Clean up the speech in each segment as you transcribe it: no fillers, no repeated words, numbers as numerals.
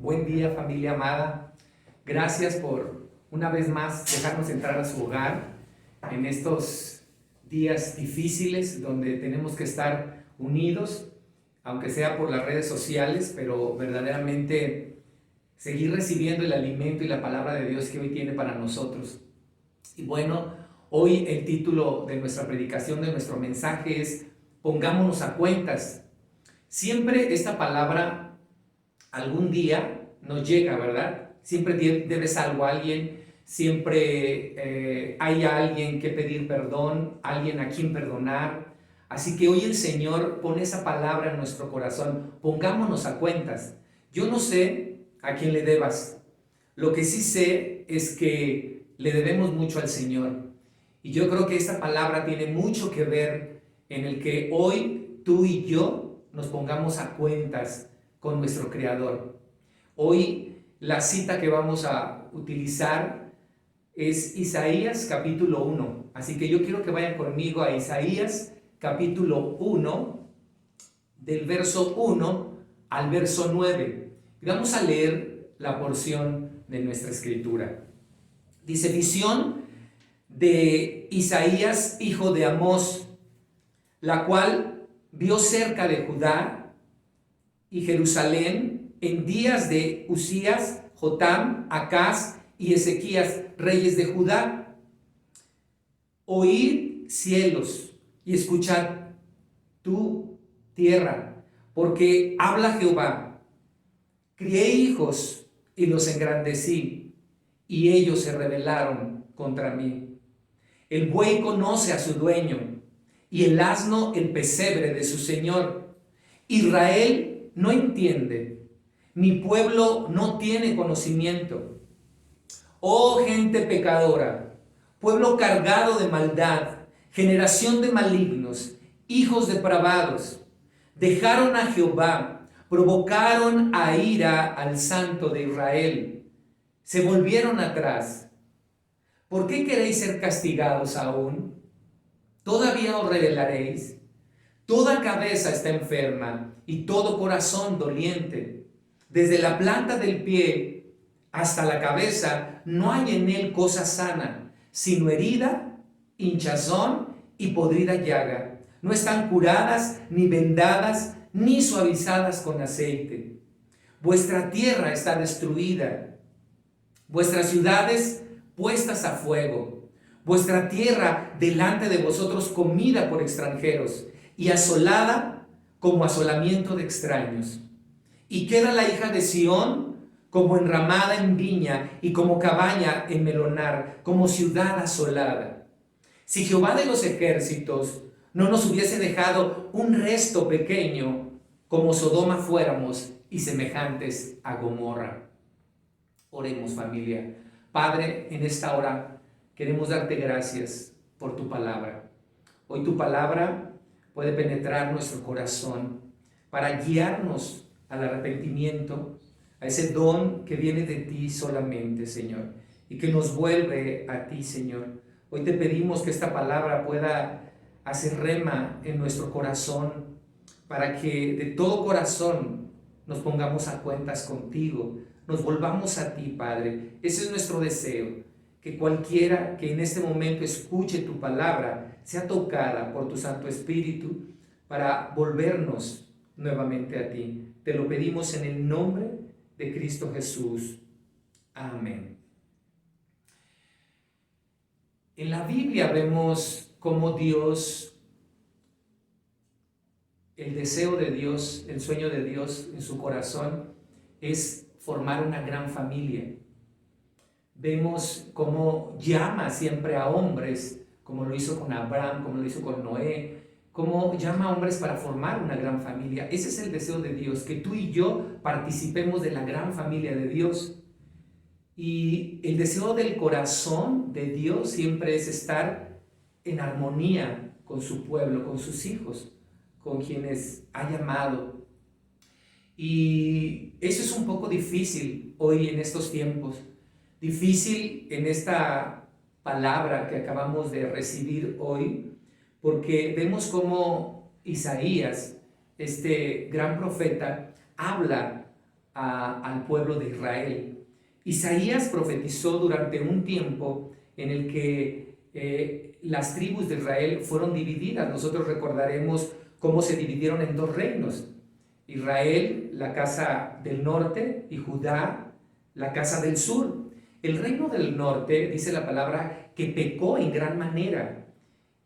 Buen día, familia amada. Gracias por una vez más dejarnos entrar a su hogar en estos días difíciles donde tenemos que estar unidos, aunque sea por las redes sociales, pero verdaderamente seguir recibiendo el alimento y la palabra de Dios que hoy tiene para nosotros. Y bueno, hoy el título de nuestra predicación, de nuestro mensaje es Pongámonos a cuentas. Siempre esta palabra algún día nos llega, ¿verdad? Siempre debes algo a alguien, siempre hay alguien que pedir perdón, alguien a quien perdonar. Así que hoy el Señor pone esa palabra en nuestro corazón, pongámonos a cuentas. Yo no sé a quién le debas, lo que sí sé es que le debemos mucho al Señor. Y yo creo que esta palabra tiene mucho que ver en el que hoy tú y yo nos pongamos a cuentas con nuestro Creador. Hoy la cita que vamos a utilizar es Isaías capítulo 1. Así que yo quiero que vayan conmigo a Isaías capítulo 1, del verso 1 al verso 9. Y vamos a leer la porción de nuestra escritura. Dice: visión de Isaías, hijo de Amós, la cual vio cerca de Judá y Jerusalén en días de Usías, Jotam, Acaz y Ezequías, reyes de Judá. Oíd, cielos, y escuchad, tú, tierra, porque habla Jehová. Crié hijos y los engrandecí, y ellos se rebelaron contra mí. El buey conoce a su dueño, y el asno el pesebre de su señor. Israel no entiende, mi pueblo no tiene conocimiento. Oh gente pecadora, pueblo cargado de maldad, generación de malignos, hijos depravados, dejaron a Jehová, provocaron a ira al Santo de Israel, se volvieron atrás. ¿Por qué queréis ser castigados aún? ¿Todavía os rebelaréis? Toda cabeza está enferma y todo corazón doliente. Desde la planta del pie hasta la cabeza no hay en él cosa sana, sino herida, hinchazón y podrida llaga. No están curadas, ni vendadas, ni suavizadas con aceite. Vuestra tierra está destruida, vuestras ciudades puestas a fuego, vuestra tierra delante de vosotros comida por extranjeros y asolada como asolamiento de extraños. Y queda la hija de Sión como enramada en viña y como cabaña en melonar, como ciudad asolada. Si Jehová de los ejércitos no nos hubiese dejado un resto pequeño, como Sodoma fuéramos y semejantes a Gomorra. Oremos, familia. Padre, en esta hora queremos darte gracias por tu palabra. Hoy tu palabra puede penetrar nuestro corazón para guiarnos al arrepentimiento, a ese don que viene de ti solamente, Señor, y que nos vuelve a ti, Señor. Hoy te pedimos que esta palabra pueda hacer rema en nuestro corazón, para que de todo corazón nos pongamos a cuentas contigo, nos volvamos a ti, Padre. Ese es nuestro deseo, que cualquiera que en este momento escuche tu palabra sea tocada por tu Santo Espíritu para volvernos nuevamente a ti. Te lo pedimos en el nombre de Cristo Jesús. Amén. En la Biblia vemos cómo Dios, el deseo de Dios, el sueño de Dios en su corazón es formar una gran familia. Vemos cómo llama siempre a hombres, como lo hizo con Abraham, como lo hizo con Noé, cómo llama a hombres para formar una gran familia. Ese es el deseo de Dios, que tú y yo participemos de la gran familia de Dios. Y el deseo del corazón de Dios siempre es estar en armonía con su pueblo, con sus hijos, con quienes ha llamado. Y eso es un poco difícil hoy en estos tiempos, difícil en esta palabra que acabamos de recibir hoy, porque vemos cómo Isaías, este gran profeta, habla al pueblo de Israel. Isaías profetizó durante un tiempo en el que las tribus de Israel fueron divididas. Nosotros recordaremos cómo se dividieron en dos reinos: Israel, la casa del norte, y Judá, la casa del sur. El reino del norte, dice la palabra, que pecó en gran manera,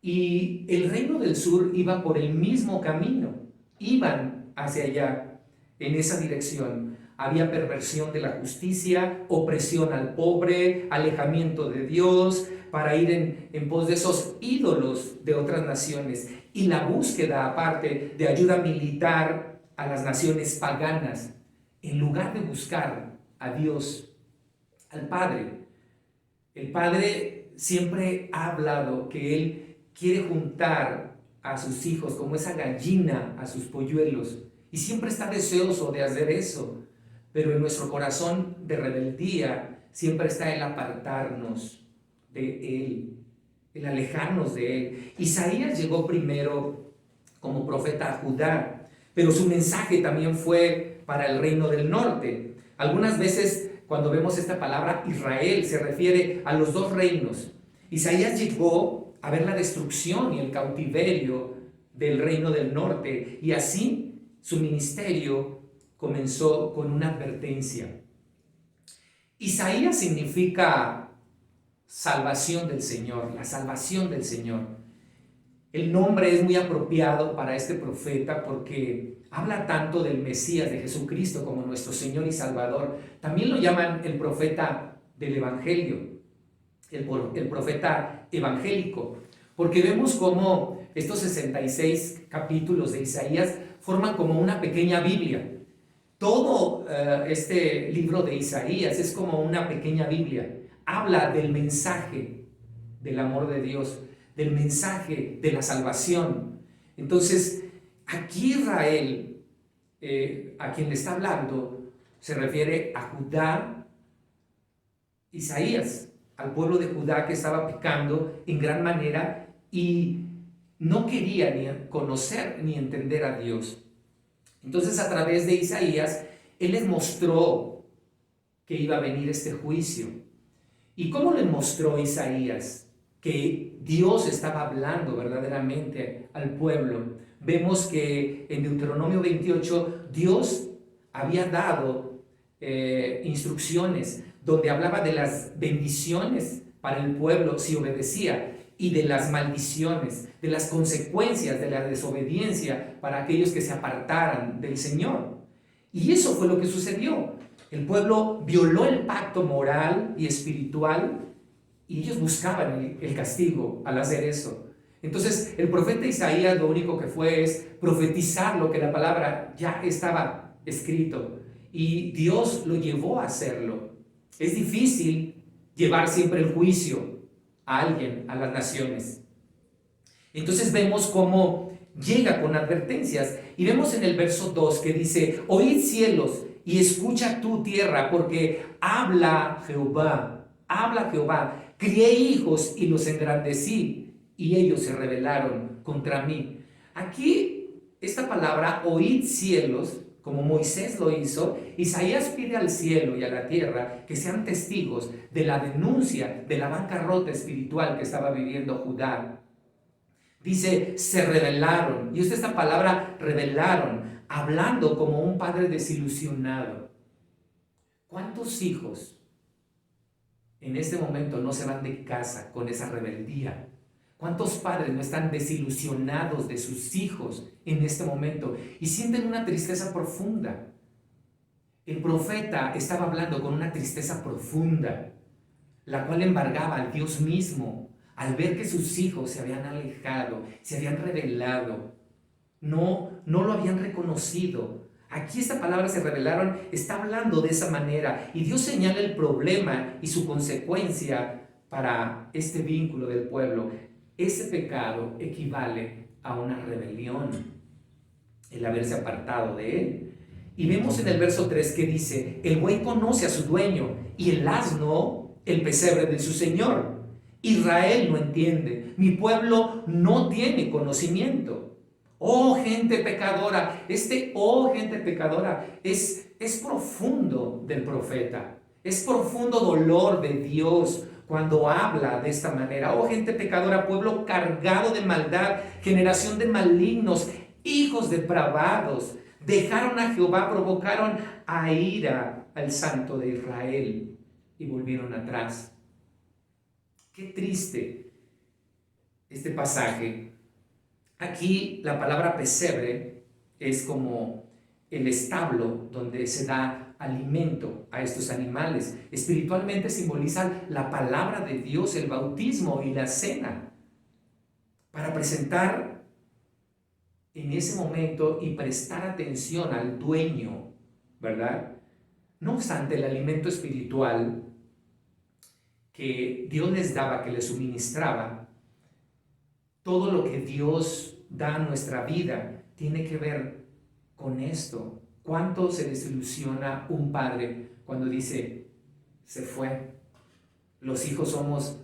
y el reino del sur iba por el mismo camino, iban hacia allá, en esa dirección. Había perversión de la justicia, opresión al pobre, alejamiento de Dios, para ir en pos de esos ídolos de otras naciones, y la búsqueda aparte de ayuda militar a las naciones paganas, en lugar de buscar a Dios, al Padre. El Padre siempre ha hablado que Él quiere juntar a sus hijos como esa gallina a sus polluelos, y siempre está deseoso de hacer eso, pero en nuestro corazón de rebeldía siempre está el apartarnos de Él, el alejarnos de Él. Isaías llegó primero como profeta a Judá, pero su mensaje también fue para el reino del norte. Algunas veces cuando vemos esta palabra Israel se refiere a los dos reinos. Isaías llegó a ver la destrucción y el cautiverio del reino del norte, y así su ministerio comenzó con una advertencia. Isaías significa salvación del Señor, la salvación del Señor. El nombre es muy apropiado para este profeta porque habla tanto del Mesías, de Jesucristo, como nuestro Señor y Salvador. También lo llaman el profeta del Evangelio, el profeta evangélico, porque vemos cómo estos 66 capítulos de Isaías forman como una pequeña Biblia. Todo este libro de Isaías es como una pequeña Biblia. Habla del mensaje del amor de Dios, del mensaje de la salvación. Entonces, aquí Israel, a quien le está hablando, se refiere a Judá, Isaías, al pueblo de Judá que estaba pecando en gran manera y no quería ni conocer ni entender a Dios. Entonces, a través de Isaías, Él les mostró que iba a venir este juicio. ¿Y cómo le mostró Isaías que Dios estaba hablando verdaderamente al pueblo? Vemos que en Deuteronomio 28 Dios había dado instrucciones donde hablaba de las bendiciones para el pueblo si obedecía, y de las maldiciones, de las consecuencias de la desobediencia para aquellos que se apartaran del Señor. Y eso fue lo que sucedió. El pueblo violó el pacto moral y espiritual, y ellos buscaban el castigo al hacer eso. Entonces, el profeta Isaías lo único que fue es profetizar lo que la palabra ya estaba escrito, y Dios lo llevó a hacerlo. Es difícil llevar siempre el juicio a alguien, a las naciones. Entonces vemos cómo llega con advertencias, y vemos en el verso 2 que dice: oíd cielos y escucha tu tierra, porque habla Jehová, crié hijos y los engrandecí, y ellos se rebelaron contra mí. Aquí esta palabra oíd cielos, como Moisés lo hizo, Isaías pide al cielo y a la tierra que sean testigos de la denuncia de la bancarrota espiritual que estaba viviendo Judá. Dice, se rebelaron, y usa esta palabra rebelaron, hablando como un padre desilusionado. ¿Cuántos hijos en este momento no se van de casa con esa rebeldía? ¿Cuántos padres no están desilusionados de sus hijos en este momento y sienten una tristeza profunda? El profeta estaba hablando con una tristeza profunda, la cual embargaba al Dios mismo al ver que sus hijos se habían alejado, se habían rebelado, no lo habían reconocido. Aquí esta palabra se rebelaron, está hablando de esa manera, y Dios señala el problema y su consecuencia para este vínculo del pueblo. Ese pecado equivale a una rebelión, el haberse apartado de Él. Y vemos en el verso 3 que dice: el buey conoce a su dueño, y el asno el pesebre de su señor. Israel no entiende, mi pueblo no tiene conocimiento. Oh gente pecadora, gente pecadora es Es profundo del profeta. Es profundo dolor de Dios cuando habla de esta manera. Oh gente pecadora, pueblo cargado de maldad, generación de malignos, hijos depravados. Dejaron a Jehová, provocaron a ira al Santo de Israel y volvieron atrás. Qué triste este pasaje. Aquí la palabra pesebre es como el establo donde se da alimento a estos animales. Espiritualmente simboliza la palabra de Dios, el bautismo y la cena, para presentar en ese momento y prestar atención al dueño, ¿verdad? No obstante, el alimento espiritual que Dios les daba, que les suministraba, todo lo que Dios da a nuestra vida tiene que ver con esto. ¿Cuánto se desilusiona un padre cuando dice, se fue? Los hijos somos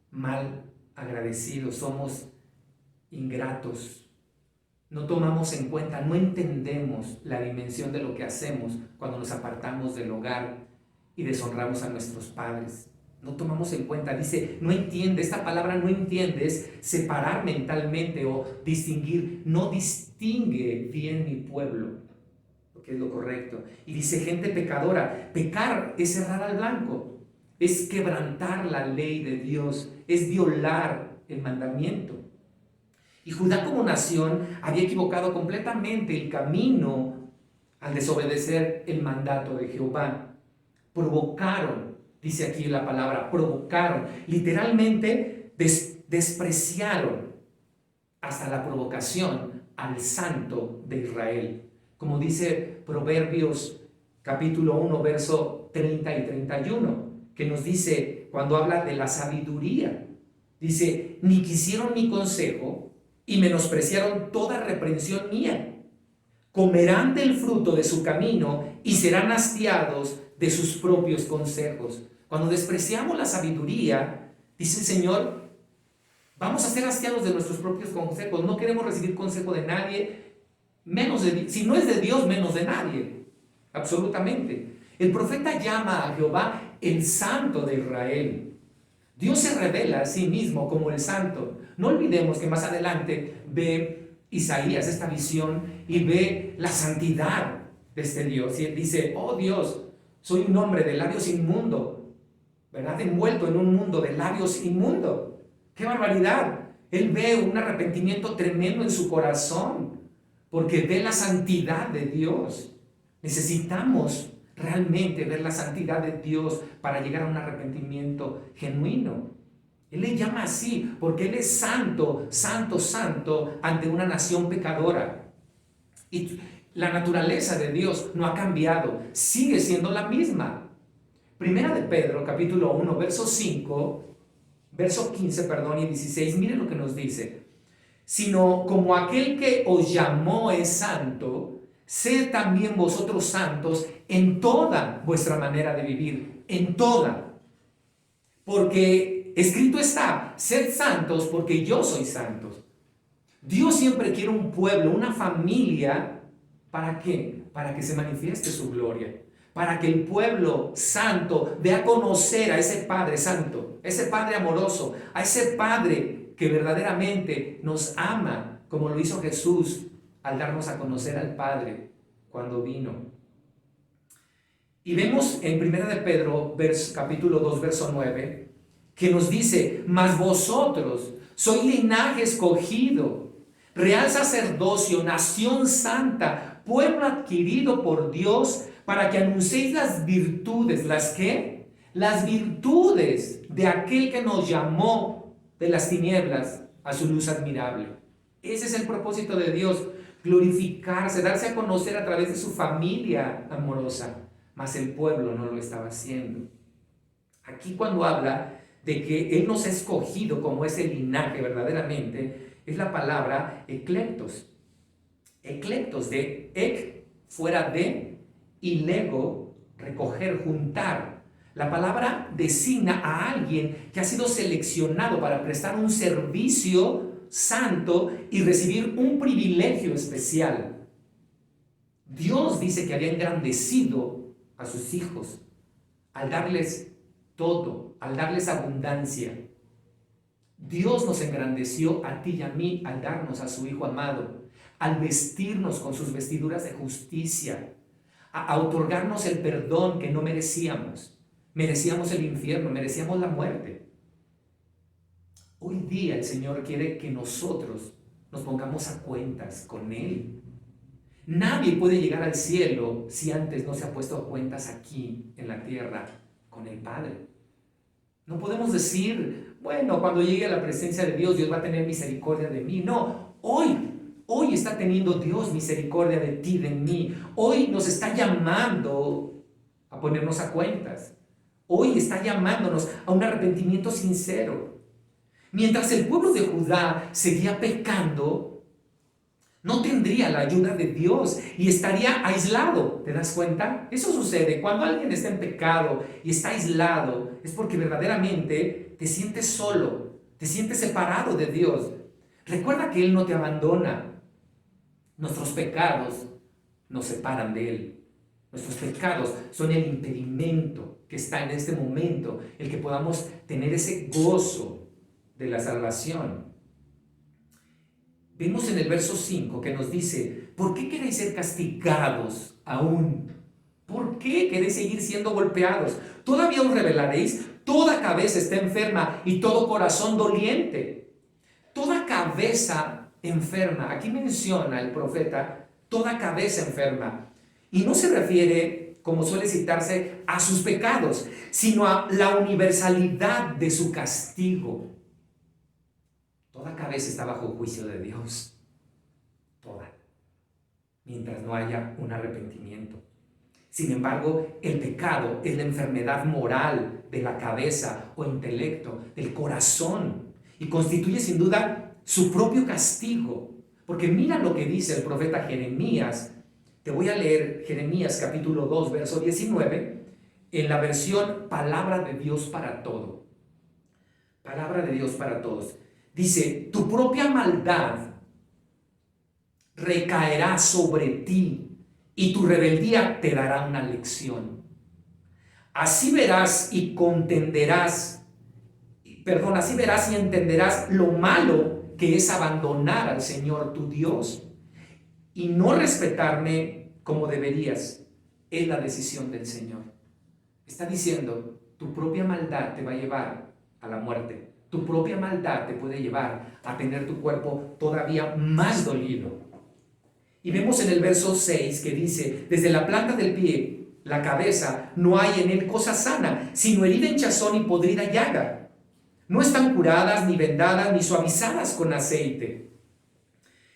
mal agradecidos, somos ingratos. No tomamos en cuenta, no entendemos la dimensión de lo que hacemos cuando nos apartamos del hogar y deshonramos a nuestros padres. No tomamos en cuenta, dice, no entiende, esta palabra no entiende, es separar mentalmente o distinguir, no distingue bien mi pueblo, lo que es lo correcto. Y dice, gente pecadora, pecar es cerrar al blanco, es quebrantar la ley de Dios, es violar el mandamiento. Y Judá como nación había equivocado completamente el camino al desobedecer el mandato de Jehová. Provocaron, dice aquí la palabra, provocaron, literalmente despreciaron hasta la provocación al Santo de Israel. Como dice Proverbios capítulo 1, verso 30 y 31, que nos dice cuando habla de la sabiduría. Dice, ni quisieron mi consejo y menospreciaron toda reprensión mía. Comerán del fruto de su camino y serán hastiados de sus propios consejos. Cuando despreciamos la sabiduría, dice el Señor, vamos a ser hastiados de nuestros propios consejos. No queremos recibir consejo de nadie, si no es de Dios, menos de nadie. Absolutamente. El profeta llama a Jehová el Santo de Israel. Dios se revela a sí mismo como el Santo. No olvidemos que más adelante ve Isaías esta visión y ve la santidad de este Dios. Y él dice, oh Dios, soy un hombre de labios inmundo, ¿verdad? Envuelto en un mundo de labios inmundo. ¡Qué barbaridad! Él ve un arrepentimiento tremendo en su corazón porque ve la santidad de Dios. Necesitamos realmente ver la santidad de Dios para llegar a un arrepentimiento genuino. Él le llama así porque Él es santo, santo, santo ante una nación pecadora. Y la naturaleza de Dios no ha cambiado, sigue siendo la misma. Primera de Pedro, capítulo 1, verso 15, y 16, miren lo que nos dice. Sino como aquel que os llamó es santo, sed también vosotros santos en toda vuestra manera de vivir, en toda. Porque escrito está, sed santos porque yo soy santo. Dios siempre quiere un pueblo, una familia, ¿para qué? Para que se manifieste su gloria. Para que el pueblo santo dé a conocer a ese Padre santo, a ese Padre amoroso, a ese Padre que verdaderamente nos ama, como lo hizo Jesús al darnos a conocer al Padre cuando vino. Y vemos en 1 de Pedro, capítulo 2, verso 9, que nos dice, mas vosotros sois linaje escogido, real sacerdocio, nación santa, pueblo adquirido por Dios, para que anunciéis las virtudes, ¿las qué? Las virtudes de aquel que nos llamó de las tinieblas a su luz admirable. Ese es el propósito de Dios, glorificarse, darse a conocer a través de su familia amorosa, mas el pueblo no lo estaba haciendo. Aquí cuando habla de que Él nos ha escogido como ese linaje verdaderamente, es la palabra eclectos. Eclectos, de ek, fuera de, y lego, recoger, juntar. La palabra designa a alguien que ha sido seleccionado para prestar un servicio santo y recibir un privilegio especial. Dios dice que había engrandecido a sus hijos al darles todo, al darles abundancia. Dios nos engrandeció a ti y a mí al darnos a su Hijo amado, al vestirnos con sus vestiduras de justicia, a otorgarnos el perdón que no merecíamos. Merecíamos el infierno, merecíamos la muerte. Hoy día el Señor quiere que nosotros nos pongamos a cuentas con Él. Nadie puede llegar al cielo si antes no se ha puesto a cuentas aquí en la tierra con el Padre. No podemos decir, bueno, cuando llegue a la presencia de Dios, Dios va a tener misericordia de mí. No, hoy está teniendo Dios misericordia de ti, de mí. Hoy nos está llamando a ponernos a cuentas. Hoy está llamándonos a un arrepentimiento sincero. Mientras el pueblo de Judá seguía pecando, no tendría la ayuda de Dios y estaría aislado. ¿Te das cuenta? Eso sucede cuando alguien está en pecado y está aislado. Es porque verdaderamente te sientes solo, te sientes separado de Dios. Recuerda que Él no te abandona. Nuestros pecados nos separan de Él. Nuestros pecados son el impedimento que está en este momento, el que podamos tener ese gozo de la salvación. Vemos en el verso 5 que nos dice, ¿por qué queréis ser castigados aún? ¿Por qué queréis seguir siendo golpeados? ¿Todavía os rebelaréis? Toda cabeza está enferma y todo corazón doliente. Toda cabeza enferma. Aquí menciona el profeta, toda cabeza enferma. Y no se refiere, como suele citarse, a sus pecados, sino a la universalidad de su castigo. Toda cabeza está bajo juicio de Dios. Toda. Mientras no haya un arrepentimiento. Sin embargo, el pecado es la enfermedad moral de la cabeza o intelecto, del corazón. Y constituye sin duda su propio castigo. Porque mira lo que dice el profeta Jeremías. Te voy a leer Jeremías capítulo 2, verso 19, en la versión Palabra de Dios para todo. Palabra de Dios para todos. Dice, tu propia maldad recaerá sobre ti y tu rebeldía te dará una lección. Así verás y así verás y entenderás lo malo que es abandonar al Señor tu Dios y no respetarme como deberías. Es la decisión del Señor. Está diciendo, tu propia maldad te va a llevar a la muerte. Tu propia maldad te puede llevar a tener tu cuerpo todavía más dolido. Y vemos en el verso 6 que dice, desde la planta del pie, la cabeza, no hay en él cosa sana, sino herida, hinchazón y podrida llaga. No están curadas, ni vendadas, ni suavizadas con aceite.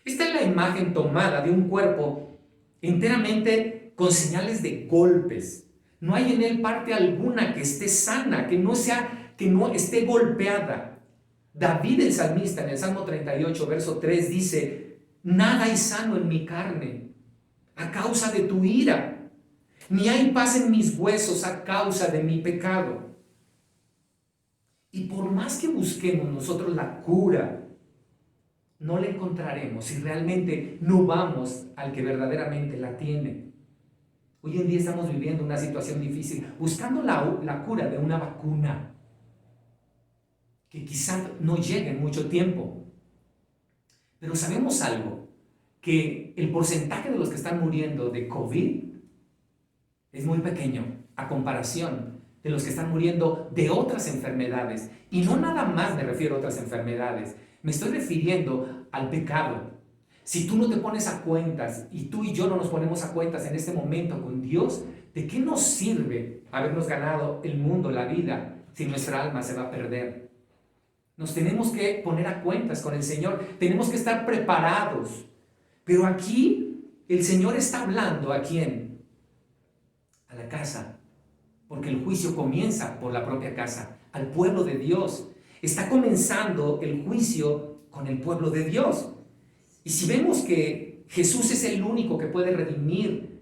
Esta es la imagen tomada de un cuerpo enteramente con señales de golpes. No hay en él parte alguna que esté sana, que no esté golpeada. David el salmista en el Salmo 38, verso 3 dice, nada hay sano en mi carne a causa de tu ira, ni hay paz en mis huesos a causa de mi pecado. Y por más que busquemos nosotros la cura, no la encontraremos si realmente no vamos al que verdaderamente la tiene. Hoy en día estamos viviendo una situación difícil, buscando la cura de una vacuna que quizá no llegue en mucho tiempo. Pero sabemos algo, que el porcentaje de los que están muriendo de COVID es muy pequeño a comparación de los que están muriendo de otras enfermedades. Y no nada más me refiero a otras enfermedades, me estoy refiriendo al pecado. Si tú no te pones a cuentas y tú y yo no nos ponemos a cuentas en este momento con Dios, ¿de qué nos sirve habernos ganado el mundo, la vida, si nuestra alma se va a perder? Nos tenemos que poner a cuentas con el Señor, tenemos que estar preparados. Pero aquí el Señor está hablando ¿a quién? A la casa, porque el juicio comienza por la propia casa, al pueblo de Dios. Está comenzando el juicio con el pueblo de Dios. Y si vemos que Jesús es el único que puede redimir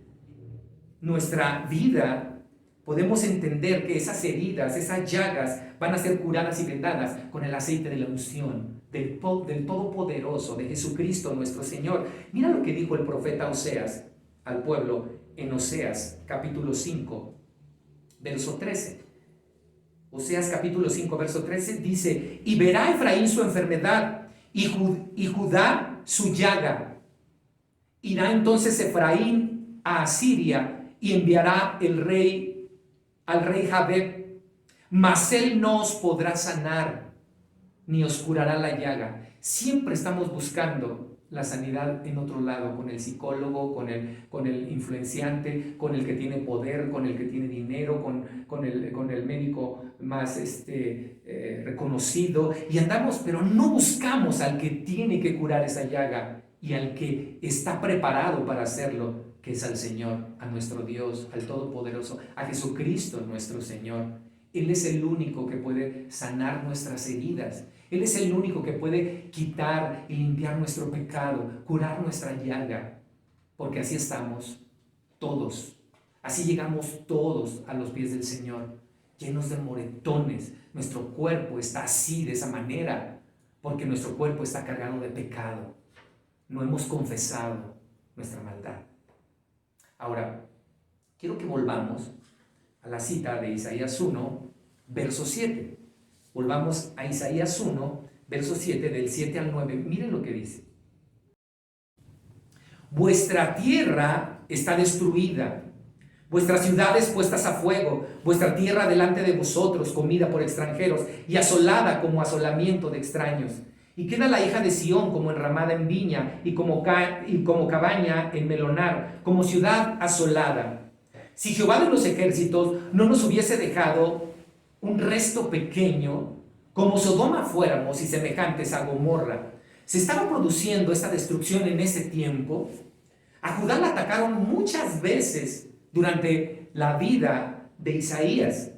nuestra vida, podemos entender que esas heridas, esas llagas van a ser curadas y vendadas con el aceite de la unción del Todopoderoso, de Jesucristo nuestro Señor. Mira lo que dijo el profeta Oseas al pueblo en Oseas capítulo 5, verso 13. Oseas capítulo 5, verso 13 dice: y verá Efraín su enfermedad y Judá su llaga. Irá entonces Efraín a Asiria y enviará al rey Jabeb, mas él no os podrá sanar ni os curará la llaga. Siempre estamos buscando la sanidad en otro lado, con el psicólogo, con el influenciante, con el que tiene poder, con el que tiene dinero, con el médico más reconocido, y andamos, pero no buscamos al que tiene que curar esa llaga y al que está preparado para hacerlo, que es al Señor, a nuestro Dios, al Todopoderoso, a Jesucristo nuestro Señor. Él es el único que puede sanar nuestras heridas. Él es el único que puede quitar y limpiar nuestro pecado, curar nuestra llaga, porque así estamos todos. Así llegamos todos a los pies del Señor, llenos de moretones. Nuestro cuerpo está así, de esa manera, porque nuestro cuerpo está cargado de pecado. No hemos confesado nuestra maldad. Ahora, quiero que volvamos a la cita de Isaías 1, verso 7. Volvamos a Isaías 1, verso 7, del 7 al 9. Miren lo que dice. Vuestra tierra está destruida, vuestras ciudades puestas a fuego, vuestra tierra delante de vosotros, comida por extranjeros y asolada como asolamiento de extraños. Y queda la hija de Sión como enramada en viña y como cabaña en melonar, como ciudad asolada. Si Jehová de los ejércitos no nos hubiese dejado un resto pequeño, como Sodoma fuéramos y semejantes a Gomorra. Se estaba produciendo esta destrucción en ese tiempo. A Judá la atacaron muchas veces durante la vida de Isaías.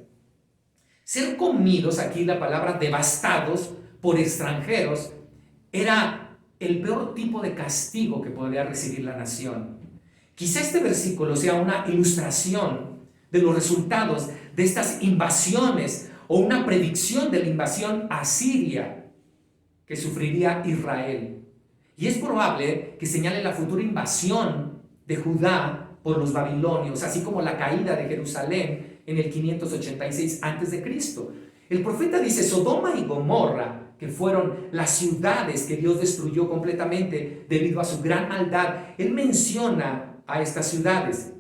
Ser comidos, aquí la palabra devastados por extranjeros, era el peor tipo de castigo que podía recibir la nación. Quizá este versículo sea una ilustración de los resultados de estas invasiones o una predicción de la invasión asiria que sufriría Israel. Y es probable que señale la futura invasión de Judá por los babilonios, así como la caída de Jerusalén en el 586 a.C. El profeta dice: Sodoma y Gomorra, que fueron las ciudades que Dios destruyó completamente debido a su gran maldad, él menciona a estas ciudades.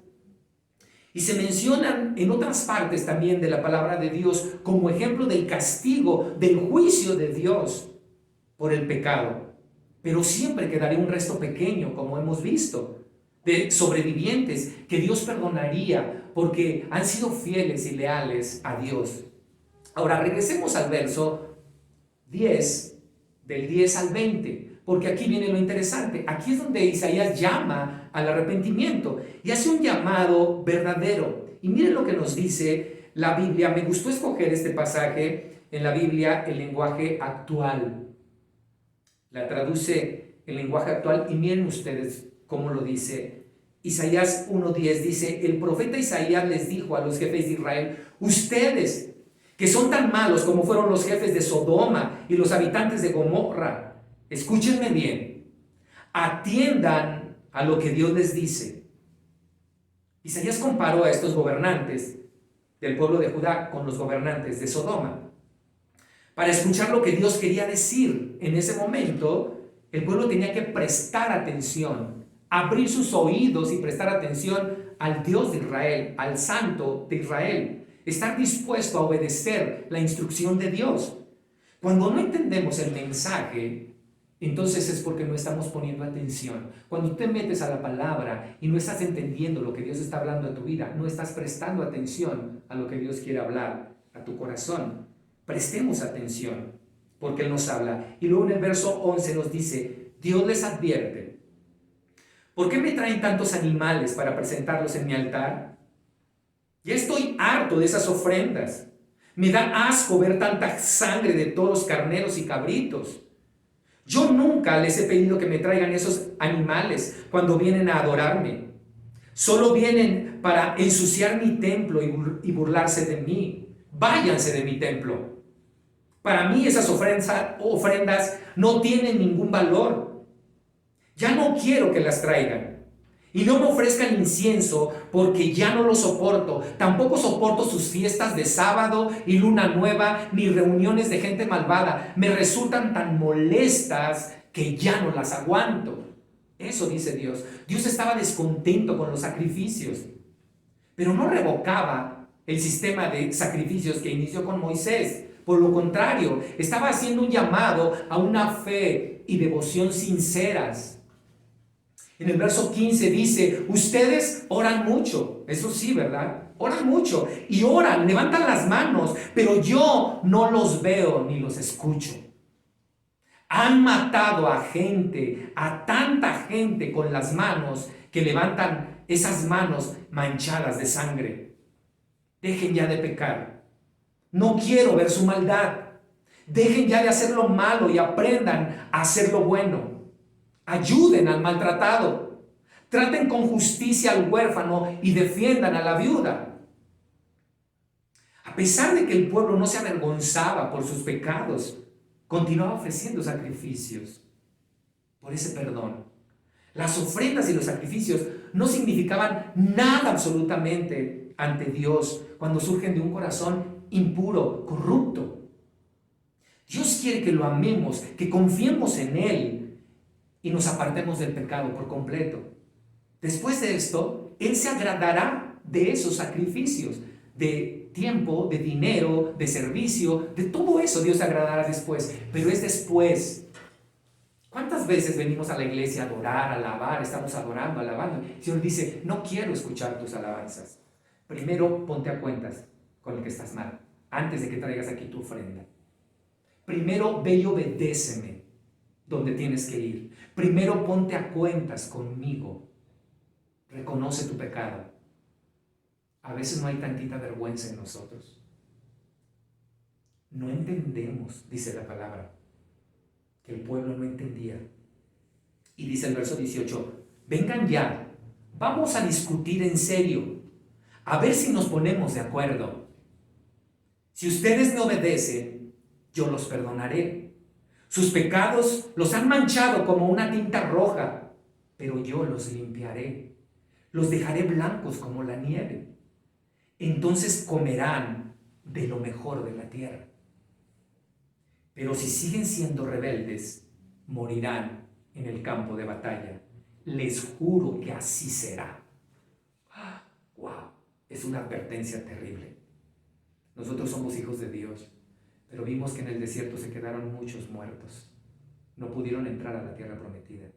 Y se mencionan en otras partes también de la palabra de Dios como ejemplo del castigo, del juicio de Dios por el pecado. Pero siempre quedaría un resto pequeño, como hemos visto, de sobrevivientes que Dios perdonaría porque han sido fieles y leales a Dios. Ahora regresemos al verso 10, del 10 al 20, porque aquí viene lo interesante. Aquí es donde Isaías llama al arrepentimiento y hace un llamado verdadero. Y miren lo que nos dice la Biblia. Me gustó escoger este pasaje en la Biblia, el lenguaje actual. La traduce el lenguaje actual y miren ustedes cómo lo dice. Isaías 1:10 dice: el profeta Isaías les dijo a los jefes de Israel: ustedes que son tan malos como fueron los jefes de Sodoma y los habitantes de Gomorra, escúchenme bien, atiendan a lo que Dios les dice. Isaías comparó a estos gobernantes del pueblo de Judá con los gobernantes de Sodoma. Para escuchar lo que Dios quería decir en ese momento, el pueblo tenía que prestar atención, abrir sus oídos y prestar atención al Dios de Israel, al Santo de Israel. Estar dispuesto a obedecer la instrucción de Dios. Cuando no entendemos el mensaje, entonces es porque no estamos poniendo atención. Cuando te metes a la palabra y no estás entendiendo lo que Dios está hablando a tu vida, no estás prestando atención a lo que Dios quiere hablar a tu corazón. Prestemos atención, porque Él nos habla. Y luego en el verso 11 nos dice: Dios les advierte: ¿por qué me traen tantos animales para presentarlos en mi altar? Ya estoy harto de esas ofrendas. Me da asco ver tanta sangre de toros, carneros y cabritos. Yo nunca les he pedido que me traigan esos animales cuando vienen a adorarme. Solo vienen para ensuciar mi templo y burlarse de mí. Váyanse de mi templo. Para mí esas ofrendas no tienen ningún valor. Ya no quiero que las traigan. Y no me ofrezcan incienso porque ya no lo soporto. Tampoco soporto sus fiestas de sábado y luna nueva, ni reuniones de gente malvada. Me resultan tan molestas que ya no las aguanto. Eso dice Dios. Dios estaba descontento con los sacrificios, pero no revocaba el sistema de sacrificios que inició con Moisés. Por lo contrario, estaba haciendo un llamado a una fe y devoción sinceras. En el verso 15 dice, ustedes oran mucho. Eso sí, ¿verdad? Oran mucho y oran, levantan las manos, pero yo no los veo ni los escucho. Han matado a gente, a tanta gente con las manos que levantan esas manos manchadas de sangre. Dejen ya de pecar. No quiero ver su maldad. Dejen ya de hacer lo malo y aprendan a hacer lo bueno. Ayuden al maltratado. Traten con justicia al huérfano y defiendan a la viuda. A pesar de que el pueblo no se avergonzaba por sus pecados, continuaba ofreciendo sacrificios por ese perdón. Las ofrendas y los sacrificios no significaban nada absolutamente ante Dios cuando surgen de un corazón impuro, corrupto. Dios quiere que lo amemos, que confiemos en Él y nos apartemos del pecado por completo. Después de esto, Él se agradará de esos sacrificios, de tiempo, de dinero, de servicio, de todo eso Dios se agradará después, pero es después. ¿Cuántas veces venimos a la iglesia a adorar, a alabar, estamos adorando, alabando? El Señor dice, no quiero escuchar tus alabanzas. Primero ponte a cuentas con el que estás mal, antes de que traigas aquí tu ofrenda. Primero ve y obedéceme donde tienes que ir. Primero ponte a cuentas conmigo. Reconoce tu pecado. A veces no hay tantita vergüenza en nosotros. No entendemos, dice la palabra, que el pueblo no entendía. Y dice el verso 18, vengan ya, vamos a discutir en serio, a ver si nos ponemos de acuerdo. Si ustedes me obedecen, yo los perdonaré. Sus pecados los han manchado como una tinta roja, pero yo los limpiaré. Los dejaré blancos como la nieve. Entonces comerán de lo mejor de la tierra. Pero si siguen siendo rebeldes, morirán en el campo de batalla. Les juro que así será. ¡Wow! Es una advertencia terrible. Nosotros somos hijos de Dios, pero vimos que en el desierto se quedaron muchos muertos. No pudieron entrar a la tierra prometida.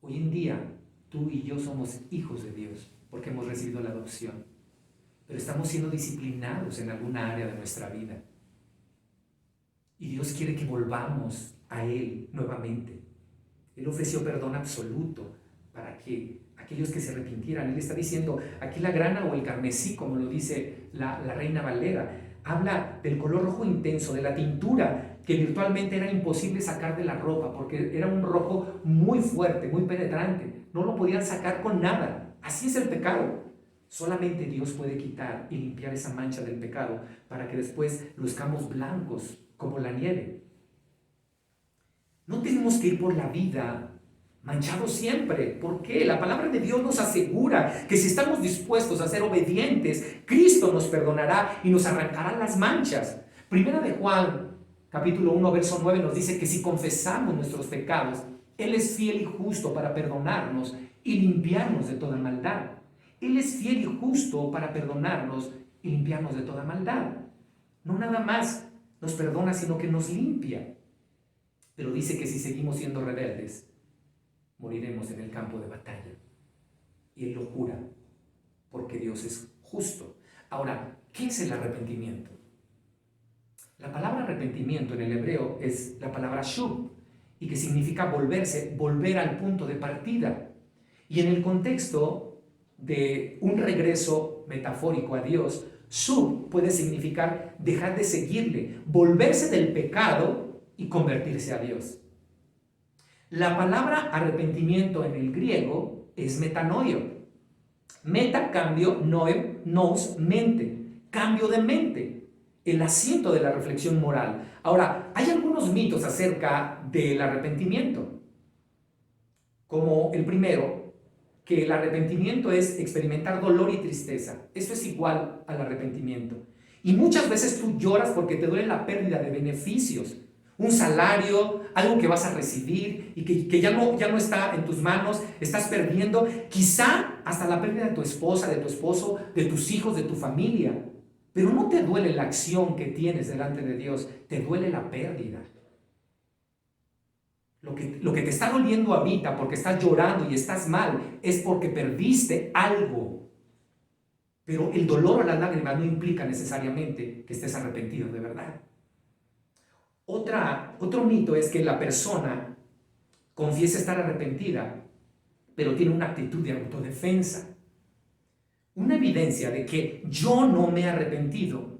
Hoy en día, tú y yo somos hijos de Dios porque hemos recibido la adopción, pero estamos siendo disciplinados en alguna área de nuestra vida. Y Dios quiere que volvamos a Él nuevamente. Él ofreció perdón absoluto para que aquellos que se arrepintieran. Él está diciendo, aquí la grana o el carmesí, como lo dice la Reina Valera, habla del color rojo intenso, de la tintura que virtualmente era imposible sacar de la ropa, porque era un rojo muy fuerte, muy penetrante. No lo podían sacar con nada. Así es el pecado. Solamente Dios puede quitar y limpiar esa mancha del pecado para que después luzcamos blancos como la nieve. No tenemos que ir por la vida manchados siempre. ¿Por qué? La palabra de Dios nos asegura que si estamos dispuestos a ser obedientes, Cristo nos perdonará y nos arrancará las manchas. Primera de Juan, capítulo 1, verso 9 nos dice que si confesamos nuestros pecados, Él es fiel y justo para perdonarnos y limpiarnos de toda maldad. Él es fiel y justo para perdonarnos y limpiarnos de toda maldad. No nada más nos perdona, sino que nos limpia. Pero dice que si seguimos siendo rebeldes, moriremos en el campo de batalla. Y Él lo jura, porque Dios es justo. Ahora, ¿qué es el arrepentimiento? La palabra arrepentimiento en el hebreo es la palabra shub, y que significa volverse, volver al punto de partida. Y en el contexto de un regreso metafórico a Dios, shub puede significar dejar de seguirle, volverse del pecado y convertirse a Dios. La palabra arrepentimiento en el griego es metanoio. Meta, cambio, noe, nous, mente. Cambio de mente. El asiento de la reflexión moral. Ahora, hay algunos mitos acerca del arrepentimiento. Como el primero, que el arrepentimiento es experimentar dolor y tristeza. Eso es igual al arrepentimiento. Y muchas veces tú lloras porque te duele la pérdida de beneficios, un salario, algo que vas a recibir y que ya no está en tus manos, estás perdiendo, quizá hasta la pérdida de tu esposa, de tu esposo, de tus hijos, de tu familia. Pero no te duele la acción que tienes delante de Dios, te duele la pérdida. Lo que te está doliendo ahorita porque estás llorando y estás mal es porque perdiste algo. Pero el dolor o las lágrimas no implica necesariamente que estés arrepentido de verdad. Otro mito es que la persona confiesa estar arrepentida, pero tiene una actitud de autodefensa. Una evidencia de que yo no me he arrepentido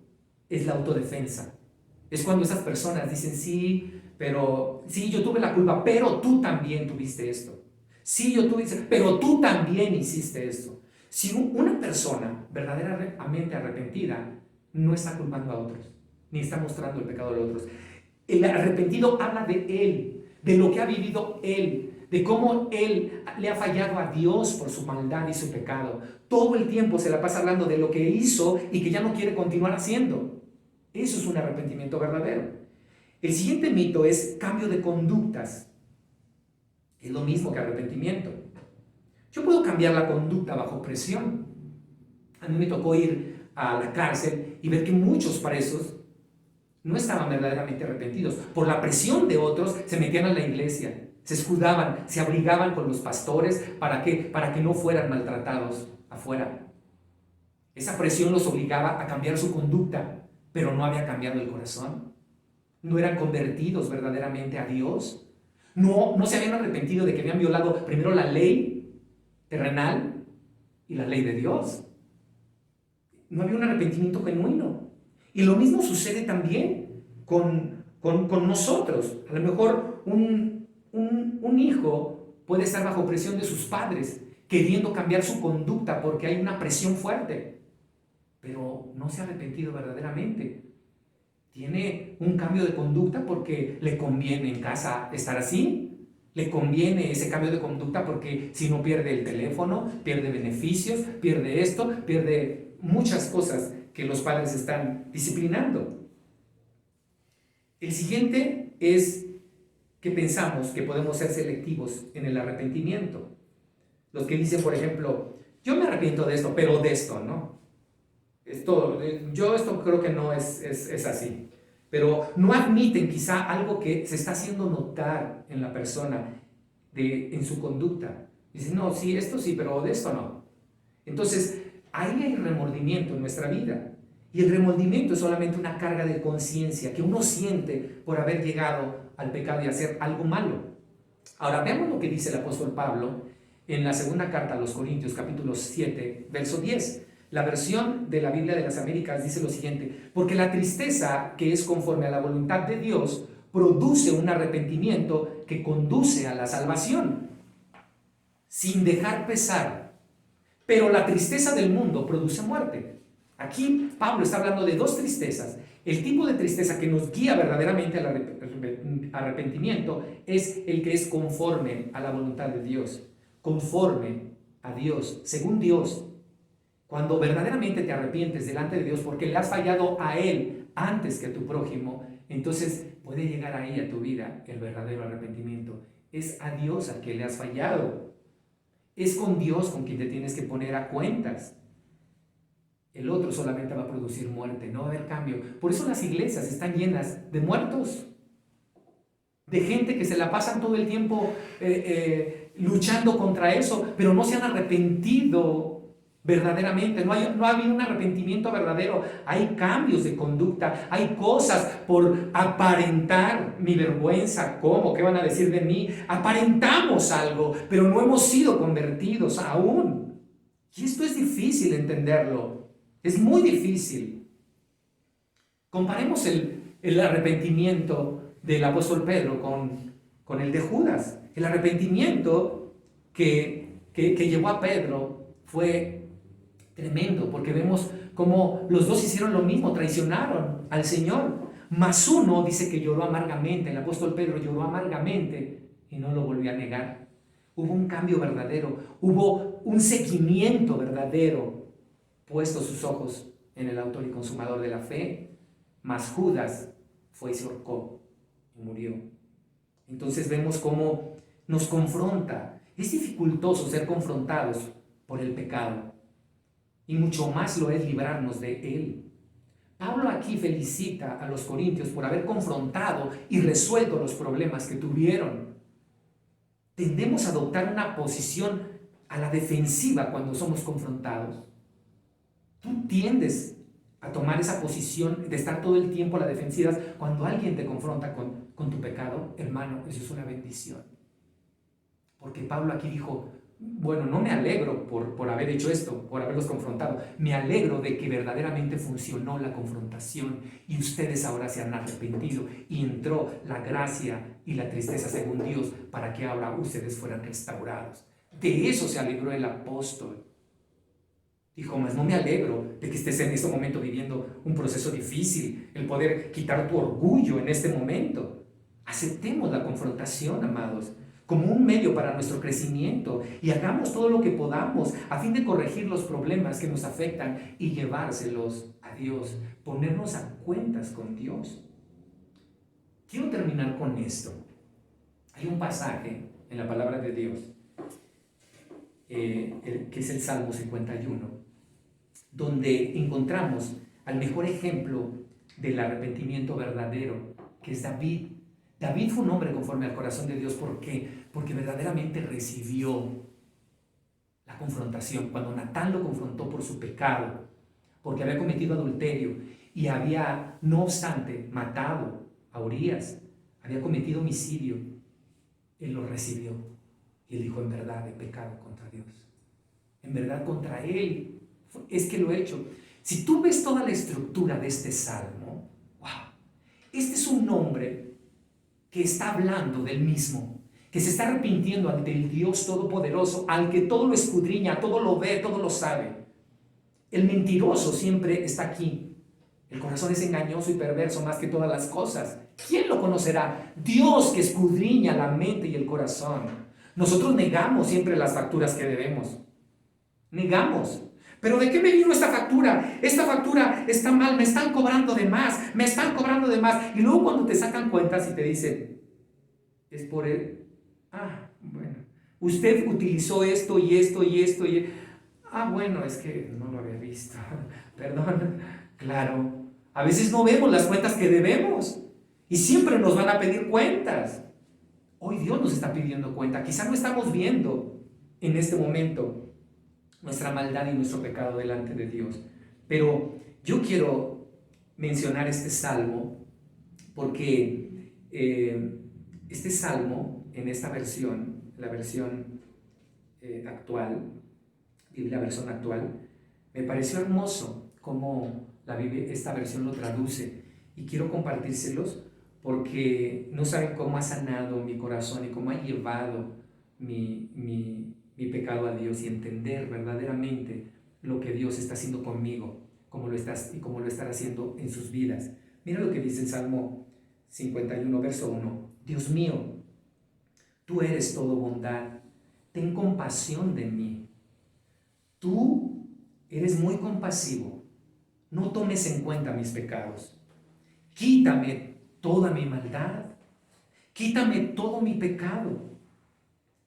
es la autodefensa. Es cuando esas personas dicen, sí, yo tuve la culpa, pero tú también tuviste esto. Sí, yo tuve, pero tú también hiciste esto. Si una persona verdaderamente arrepentida no está culpando a otros, ni está mostrando el pecado de otros. El arrepentido habla de él, de lo que ha vivido él, de cómo él le ha fallado a Dios por su maldad y su pecado. Todo el tiempo se la pasa hablando de lo que hizo y que ya no quiere continuar haciendo. Eso es un arrepentimiento verdadero. El siguiente mito es cambio de conductas. Es lo mismo que arrepentimiento. Yo puedo cambiar la conducta bajo presión. A mí me tocó ir a la cárcel y ver que muchos presos no estaban verdaderamente arrepentidos. Por la presión de otros se metían a la iglesia, se escudaban, se abrigaban con los pastores para que no fueran maltratados afuera. Esa presión los obligaba a cambiar su conducta, pero no había cambiado el corazón. No eran convertidos verdaderamente a Dios. No se habían arrepentido de que habían violado primero la ley terrenal y la ley de Dios. No había un arrepentimiento genuino. Y lo mismo sucede también con nosotros. A lo mejor un hijo puede estar bajo presión de sus padres, queriendo cambiar su conducta porque hay una presión fuerte, pero no se ha arrepentido verdaderamente. Tiene un cambio de conducta porque le conviene en casa estar así. Le conviene ese cambio de conducta porque si no pierde el teléfono, pierde beneficios, pierde esto, pierde muchas cosas que los padres están disciplinando. El siguiente es que pensamos que podemos ser selectivos en el arrepentimiento. Los que dicen, por ejemplo, yo me arrepiento de esto, pero de esto, ¿no? Esto creo que no es así. Pero no admiten quizá algo que se está haciendo notar en la persona en su conducta. Dicen, no, sí, esto sí, pero de esto no. Entonces, ahí hay remordimiento en nuestra vida. Y el remordimiento es solamente una carga de conciencia que uno siente por haber llegado al pecado y hacer algo malo. Ahora, veamos lo que dice el apóstol Pablo en la segunda carta a los Corintios, capítulo 7, verso 10. La versión de la Biblia de las Américas dice lo siguiente: porque la tristeza que es conforme a la voluntad de Dios produce un arrepentimiento que conduce a la salvación, sin dejar pesar. Pero la tristeza del mundo produce muerte. Aquí Pablo está hablando de dos tristezas. El tipo de tristeza que nos guía verdaderamente al arrepentimiento es el que es conforme a la voluntad de Dios, conforme a Dios, según Dios. Cuando verdaderamente te arrepientes delante de Dios porque le has fallado a Él antes que a tu prójimo, entonces puede llegar ahí a tu vida el verdadero arrepentimiento. Es a Dios al que le has fallado. Es con Dios con quien te tienes que poner a cuentas. El otro solamente va a producir muerte, no va a haber cambio. Por eso las iglesias están llenas de muertos, de gente que se la pasan todo el tiempo luchando contra eso, pero no se han arrepentido verdaderamente. No ha habido un arrepentimiento verdadero. Hay cambios de conducta, hay cosas por aparentar mi vergüenza. ¿Cómo? ¿Qué van a decir de mí? Aparentamos algo, pero no hemos sido convertidos aún. Y esto es difícil entenderlo. Es muy difícil. Comparemos el arrepentimiento del apóstol Pedro con el de Judas. El arrepentimiento que llevó a Pedro fue tremendo, porque vemos cómo los dos hicieron lo mismo, traicionaron al Señor. Mas uno dice que lloró amargamente. El apóstol Pedro lloró amargamente y no lo volvió a negar. Hubo un cambio verdadero. Hubo un seguimiento verdadero, puesto sus ojos en el autor y consumador de la fe, mas Judas fue y se ahorcó y murió. Entonces vemos cómo nos confronta. Es dificultoso ser confrontados por el pecado, y mucho más lo es librarnos de él. Pablo aquí felicita a los corintios por haber confrontado y resuelto los problemas que tuvieron. Tendemos a adoptar una posición a la defensiva cuando somos confrontados. Tú tiendes a tomar esa posición de estar todo el tiempo a la defensiva cuando alguien te confronta con tu pecado. Hermano, eso es una bendición. Porque Pablo aquí dijo, bueno, no me alegro por haber hecho esto, por haberlos confrontado. Me alegro de que verdaderamente funcionó la confrontación y ustedes ahora se han arrepentido y entró la gracia y la tristeza según Dios para que ahora ustedes fueran restaurados. De eso se alegró el apóstol. Dijo, mas no me alegro de que estés en este momento viviendo un proceso difícil, el poder quitar tu orgullo en este momento. Aceptemos la confrontación, amados, como un medio para nuestro crecimiento y hagamos todo lo que podamos a fin de corregir los problemas que nos afectan y llevárselos a Dios, ponernos a cuentas con Dios. Quiero terminar con esto. Hay un pasaje en la palabra de Dios, que es el Salmo 51, donde encontramos al mejor ejemplo del arrepentimiento verdadero, que es David. David fue un hombre conforme al corazón de Dios. ¿Por qué? Porque verdaderamente recibió la confrontación. Cuando Natán lo confrontó por su pecado, porque había cometido adulterio y había, no obstante, matado a Urías, había cometido homicidio, él lo recibió. Y él dijo, en verdad he pecado contra Dios. En verdad contra él es que lo he hecho. Si tú ves toda la estructura de este salmo, wow, este es un hombre que está hablando del mismo, que se está arrepintiendo ante el Dios Todopoderoso, al que todo lo escudriña, todo lo ve, todo lo sabe. El mentiroso siempre está aquí. El corazón es engañoso y perverso más que todas las cosas. ¿Quién lo conocerá? Dios, que escudriña la mente y el corazón. Nosotros negamos siempre las facturas que debemos. Negamos. ¿Pero de qué me vino esta factura? Esta factura está mal, me están cobrando de más, me están cobrando de más. Y luego cuando te sacan cuentas y te dicen, es por él. Ah, bueno, usted utilizó esto y esto y esto y... Ah, bueno, es que no lo había visto. Perdón. Claro, a veces no vemos las cuentas que debemos y siempre nos van a pedir cuentas. Hoy Dios nos está pidiendo cuenta. Quizá no estamos viendo en este momento nuestra maldad y nuestro pecado delante de Dios. Pero yo quiero mencionar este salmo porque este salmo, en esta versión, la versión actual, la versión actual, me pareció hermoso cómo esta versión lo traduce. Y quiero compartírselos porque no saben cómo ha sanado mi corazón y cómo ha llevado mi pecado a Dios y entender verdaderamente lo que Dios está haciendo conmigo, cómo lo estará haciendo en sus vidas. Mira lo que dice el Salmo 51, verso 1. Dios mío, tú eres todo bondad, ten compasión de mí. Tú eres muy compasivo, no tomes en cuenta mis pecados. Quítame toda mi maldad, quítame todo mi pecado.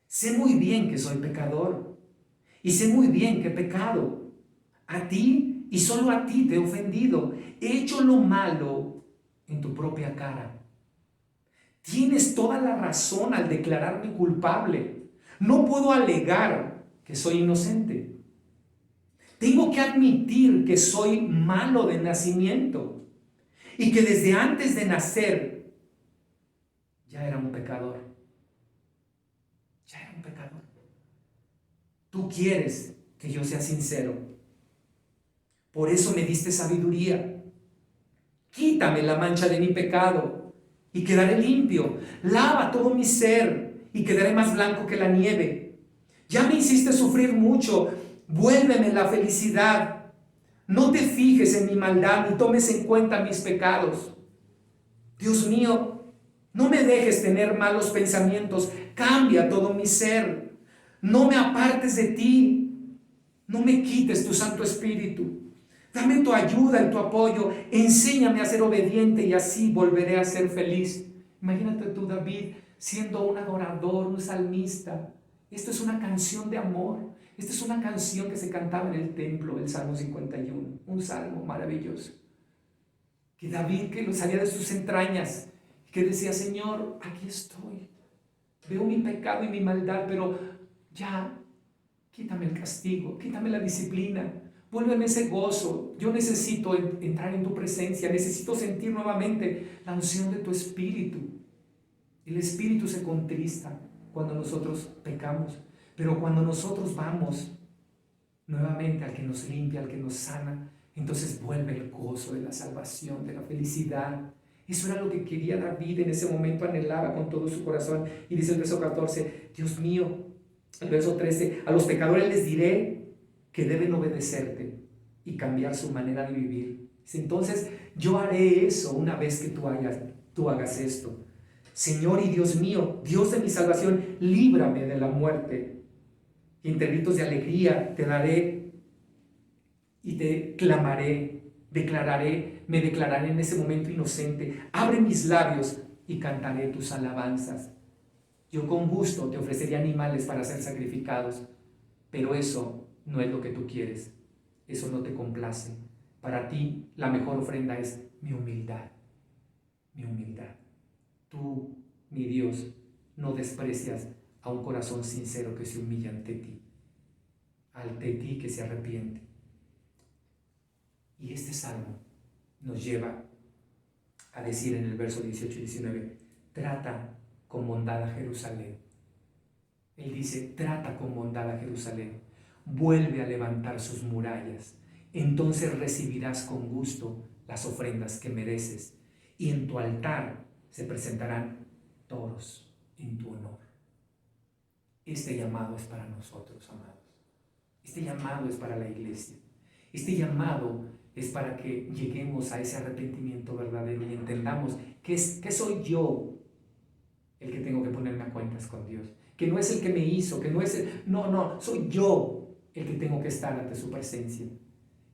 Sé muy bien que soy pecador y sé muy bien que he pecado. A ti y solo a ti te he ofendido. He hecho lo malo en tu propia cara. Tienes toda la razón al declararme culpable. No puedo alegar que soy inocente. Tengo que admitir que soy malo de nacimiento y que desde antes de nacer ya era un pecador. Ya era un pecador. Tú quieres que yo sea sincero. Por eso me diste sabiduría. Quítame la mancha de mi pecado y quedaré limpio. Lava todo mi ser y quedaré más blanco que la nieve. Ya me hiciste sufrir mucho. Vuélveme la felicidad. No te fijes en mi maldad ni tomes en cuenta mis pecados. Dios mío, no me dejes tener malos pensamientos. Cambia todo mi ser. No me apartes de ti. No me quites tu Santo Espíritu. Dame tu ayuda y tu apoyo. Enséñame a ser obediente y así volveré a ser feliz. Imagínate tú, David, siendo un adorador, un salmista. Esto es una canción de amor. Esta es una canción que se cantaba en el templo, el Salmo 51. Un salmo maravilloso. Que David, que lo salía de sus entrañas, que decía: Señor, aquí estoy. Veo mi pecado y mi maldad, pero ya, quítame el castigo, quítame la disciplina, vuélveme ese gozo. Yo necesito entrar en tu presencia, necesito sentir nuevamente la unción de tu Espíritu. El Espíritu se contrista cuando nosotros pecamos, pero cuando nosotros vamos nuevamente al que nos limpia, al que nos sana, entonces vuelve el gozo de la salvación, de la felicidad. Eso era lo que quería David en ese momento, anhelaba con todo su corazón. Y dice el verso 14, Dios mío, el verso 13, a los pecadores les diré que deben obedecerte y cambiar su manera de vivir. Dice, entonces yo haré eso una vez que tú hagas esto. Señor y Dios mío, Dios de mi salvación, líbrame de la muerte. Y entre gritos de alegría te daré y te clamaré, me declararé en ese momento inocente. Abre mis labios y cantaré tus alabanzas. Yo con gusto te ofrecería animales para ser sacrificados, pero eso no es lo que tú quieres. Eso no te complace. Para ti la mejor ofrenda es mi humildad. Mi humildad. Tú, mi Dios, no desprecias a un corazón sincero que se humilla ante ti que se arrepiente. Y este salmo nos lleva a decir en el verso 18 y 19, trata con bondad a Jerusalén. Él dice, trata con bondad a Jerusalén, vuelve a levantar sus murallas, entonces recibirás con gusto las ofrendas que mereces, y en tu altar se presentarán toros en tu honor. Este llamado es para nosotros, amados. Este llamado es para la iglesia. Este llamado es para que lleguemos a ese arrepentimiento verdadero y entendamos que soy yo el que tengo que ponerme a cuentas con Dios. Que no es el que me hizo, que no es soy yo el que tengo que estar ante su presencia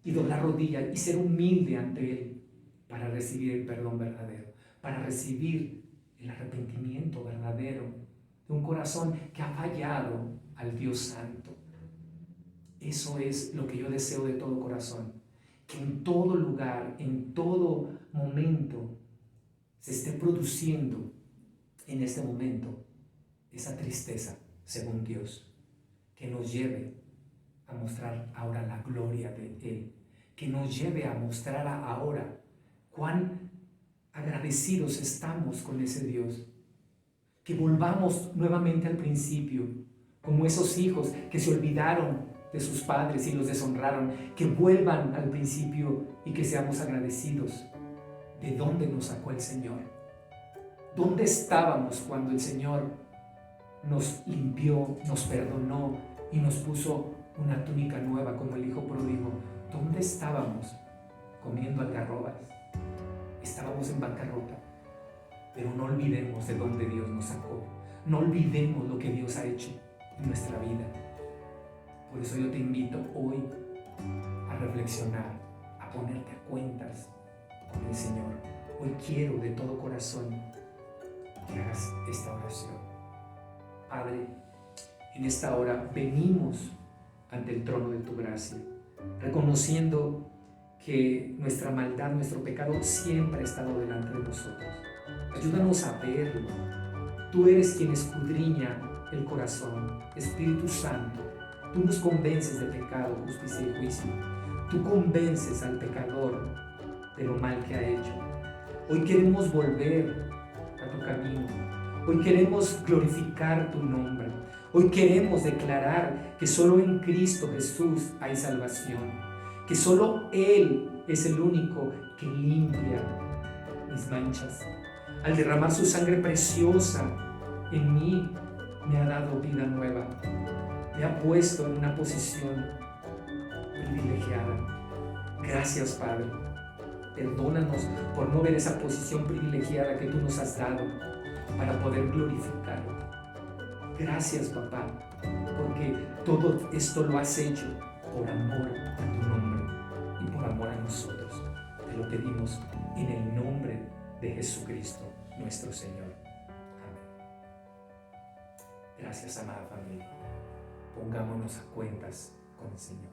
y doblar rodillas y ser humilde ante Él para recibir el perdón verdadero, para recibir el arrepentimiento verdadero de un corazón que ha fallado al Dios Santo. Eso es lo que yo deseo de todo corazón, que en todo lugar, en todo momento, se esté produciendo en este momento esa tristeza según Dios, que nos lleve a mostrar ahora la gloria de Él, que nos lleve a mostrar ahora cuán agradecidos estamos con ese Dios, que volvamos nuevamente al principio, como esos hijos que se olvidaron de sus padres y los deshonraron, que vuelvan al principio y que seamos agradecidos de dónde nos sacó el Señor. ¿Dónde estábamos cuando el Señor nos limpió, nos perdonó y nos puso una túnica nueva como el hijo pródigo? ¿Dónde estábamos? Comiendo algarrobas. Estábamos en bancarrota. Pero no olvidemos de dónde Dios nos sacó. No olvidemos lo que Dios ha hecho en nuestra vida. Por eso yo te invito hoy a reflexionar, a ponerte a cuentas con el Señor. Hoy quiero de todo corazón que hagas esta oración. Padre, en esta hora venimos ante el trono de tu gracia, reconociendo que nuestra maldad, nuestro pecado siempre ha estado delante de nosotros. Ayúdanos a verlo. Tú eres quien escudriña el corazón. Espíritu Santo, tú nos convences de pecado, justicia y juicio. Tú convences al pecador de lo mal que ha hecho. Hoy queremos volver a tu camino. Hoy queremos glorificar tu nombre. Hoy queremos declarar que solo en Cristo Jesús hay salvación. Que solo Él es el único que limpia mis manchas. Al derramar su sangre preciosa en mí, me ha dado vida nueva. Me ha puesto en una posición privilegiada. Gracias, Padre. Perdónanos por no ver esa posición privilegiada que tú nos has dado para poder glorificarte. Gracias, papá, porque todo esto lo has hecho por amor a tu nombre y por amor a nosotros. Te lo pedimos en el nombre de Jesucristo, nuestro Señor. Amén. Gracias, amada familia. Pongámonos a cuentas con el Señor.